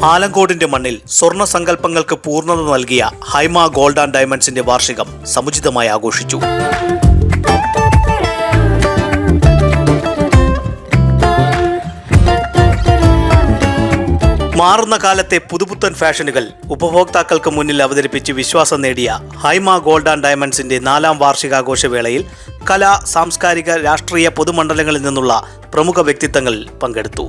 ആലങ്കോടിന്റെ മണ്ണിൽ സ്വർണ്ണ സങ്കല്പങ്ങൾക്ക് പൂർണ്ണത നൽകിയ ഹൈമ ഗോൾഡ് ആൻഡ് ഡയമണ്ട്സിന്റെ വാർഷികം സമുചിതമായി ആഘോഷിച്ചു. മാറുന്ന കാലത്തെ പുതുപുത്തൻ ഫാഷനുകൾ ഉപഭോക്താക്കൾക്ക് മുന്നിൽ അവതരിപ്പിച്ച് വിശ്വാസം നേടിയ ഹൈമ ഗോൾഡ് ആൻഡ് ഡയമണ്ട്സിന്റെ 4ാം വാർഷികാഘോഷവേളയിൽ കലാ, സാംസ്കാരിക, രാഷ്ട്രീയ പൊതുമണ്ഡലങ്ങളിൽ നിന്നുള്ള പ്രമുഖ വ്യക്തിത്വങ്ങൾ പങ്കെടുത്തു.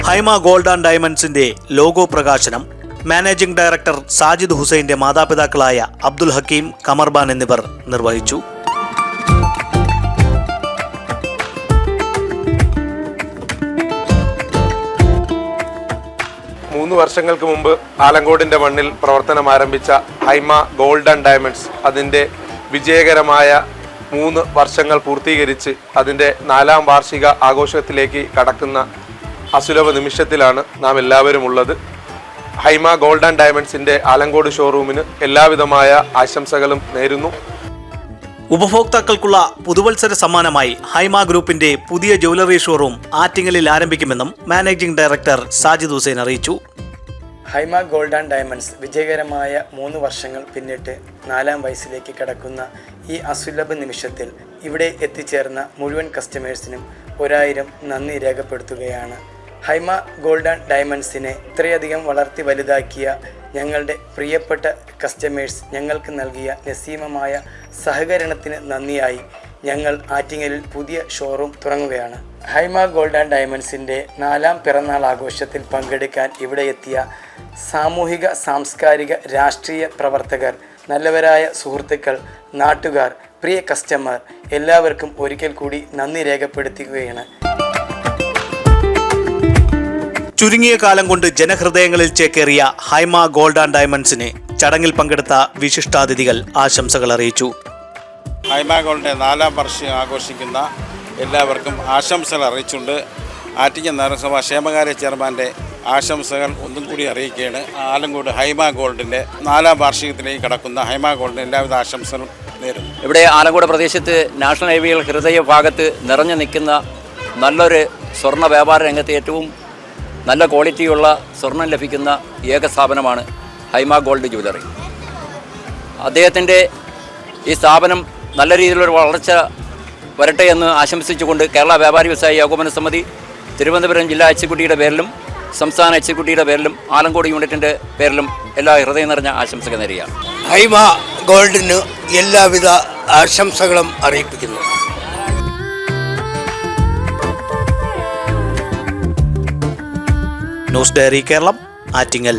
ഹൈമ ഗോൾഡ് ആൻഡ് ഡയമണ്ട്സിന്റെ ലോഗോ പ്രകാശനം മാനേജിംഗ് ഡയറക്ടർ സാജിദ് ഹുസൈന്റെ മാതാപിതാക്കളായ അബ്ദുൽ ഹക്കീം, കമർബാൻ എന്നിവർ നിർവഹിച്ചു. മൂന്ന് വർഷങ്ങൾക്ക് മുമ്പ് ആലങ്കോടിൻ്റെ മണ്ണിൽ പ്രവർത്തനം ആരംഭിച്ച ഹൈമ ഗോൾഡ് ആൻഡ് ഡയമണ്ട്സ് അതിൻ്റെ വിജയകരമായ 3 വർഷങ്ങൾ പൂർത്തീകരിച്ച് അതിൻ്റെ 4ാം വാർഷിക ആഘോഷത്തിലേക്ക് കടക്കുന്ന അസുലഭ നിമിഷത്തിലാണ് നാം എല്ലാവരും ഉള്ളത്. ഹൈമ ഗോൾഡ് ആൻഡ് ഡയമണ്ട്സിൻ്റെ ആലങ്കോട് ഷോറൂമിന് എല്ലാവിധമായ ആശംസകളും നേരുന്നു. ഉപഭോക്താക്കൾക്കുള്ള പുതുവത്സര സമ്മാനമായി ഹൈമ ഗ്രൂപ്പിന്റെ പുതിയ ജ്വല്ലറി ഷോറൂം ആറ്റിങ്ങലിൽ ആരംഭിക്കുമെന്നും മാനേജിംഗ് ഡയറക്ടർ സാജിദ് ഹുസൈൻ അറിയിച്ചു. ഹൈമ ഗോൾഡ് ആൻഡ് ഡയമണ്ട്സ് വിജയകരമായ 3 വർഷങ്ങൾ പിന്നിട്ട് 4ാം വയസ്സിലേക്ക് കടക്കുന്ന ഈ അസുലഭ നിമിഷത്തിൽ ഇവിടെ എത്തിച്ചേർന്ന മുഴുവൻ കസ്റ്റമേഴ്സിനും 1000 നന്ദി രേഖപ്പെടുത്തുകയാണ്. ഹൈമ ഗോൾഡ് ആൻഡ് ഡയമണ്ട്സിനെ ഇത്രയധികം വളർത്തി വലുതാക്കിയ ഞങ്ങളുടെ പ്രിയപ്പെട്ട കസ്റ്റമേഴ്സ് ഞങ്ങൾക്ക് നൽകിയ നസീമമായ സഹകരണത്തിന് നന്ദിയായി ഞങ്ങൾ ആറ്റിങ്ങലിൽ പുതിയ ഷോറൂം തുടങ്ങുകയാണ്. ഹൈമ ഗോൾഡ് ആൻഡ് ഡയമണ്ട്സിൻ്റെ 4ാം പിറന്നാൾ ആഘോഷത്തിൽ പങ്കെടുക്കാൻ ഇവിടെ എത്തിയ സാമൂഹിക, സാംസ്കാരിക, രാഷ്ട്രീയ പ്രവർത്തകർ, നല്ലവരായ സുഹൃത്തുക്കൾ, നാട്ടുകാർ, പ്രിയ കസ്റ്റമർ എല്ലാവർക്കും ഒരിക്കൽ കൂടി നന്ദി രേഖപ്പെടുത്തുകയാണ്. ചുരുങ്ങിയ കാലം കൊണ്ട് ജനഹൃദയങ്ങളിൽ ചേക്കേറിയ ഹൈമ ഗോൾഡ് ആൻഡ് ഡയമണ്ട്സിന് ചടങ്ങിൽ പങ്കെടുത്ത വിശിഷ്ടാതിഥികൾ ആശംസകൾ അറിയിച്ചു. ഹൈമ ഗോൾഡിൻ്റെ 4ാം വാർഷികം ആഘോഷിക്കുന്ന എല്ലാവർക്കും ആശംസകൾ അറിയിച്ചുകൊണ്ട് ആറ്റിങ്ങൽ നഗരസഭ ക്ഷേമകാര്യ ചെയർമാൻ്റെ ആശംസകൾ ഒന്നും കൂടി അറിയിക്കുകയാണ്. ആലങ്കോട് ഹൈമ ഗോൾഡിൻ്റെ 4ാം വാർഷികത്തിലേക്ക് കടക്കുന്ന ഹൈമ ഗോൾഡിന് എല്ലാവിധ ആശംസകളും നേരുന്നു. ഇവിടെ ആലങ്കോട് പ്രദേശത്ത് നാഷണൽ ഹൈവേകൾ ഹൃദയ ഭാഗത്ത് നിറഞ്ഞു നിൽക്കുന്ന നല്ലൊരു സ്വർണ്ണ വ്യാപാര രംഗത്ത് ഏറ്റവും നല്ല ക്വാളിറ്റിയുള്ള സ്വർണം ലഭിക്കുന്ന ഏക സ്ഥാപനമാണ് ഹൈമ ഗോൾഡ് ജ്വല്ലറി. അദ്ദേഹത്തിൻ്റെ ഈ സ്ഥാപനം നല്ല രീതിയിലൊരു വളർച്ച വരട്ടെ എന്ന് ആശംസിച്ചുകൊണ്ട് കേരള വ്യാപാരി വ്യവസായി ഏകോപന സമിതി തിരുവനന്തപുരം ജില്ലാ എക്സിക്യൂട്ടീവിൻ്റെ പേരിലും സംസ്ഥാന എക്സിക്യൂട്ടീവിൻ്റെ പേരിലും ആലങ്കോട് യൂണിറ്റിൻ്റെ പേരിലും എല്ലാ ഹൃദയം നിറഞ്ഞ ആശംസകൾ നേരുകയാണ്. ഹൈമ ഗോൾഡിന് എല്ലാവിധ ആശംസകളും അറിയിപ്പിക്കുന്നു. News diary Keralam, Attingal.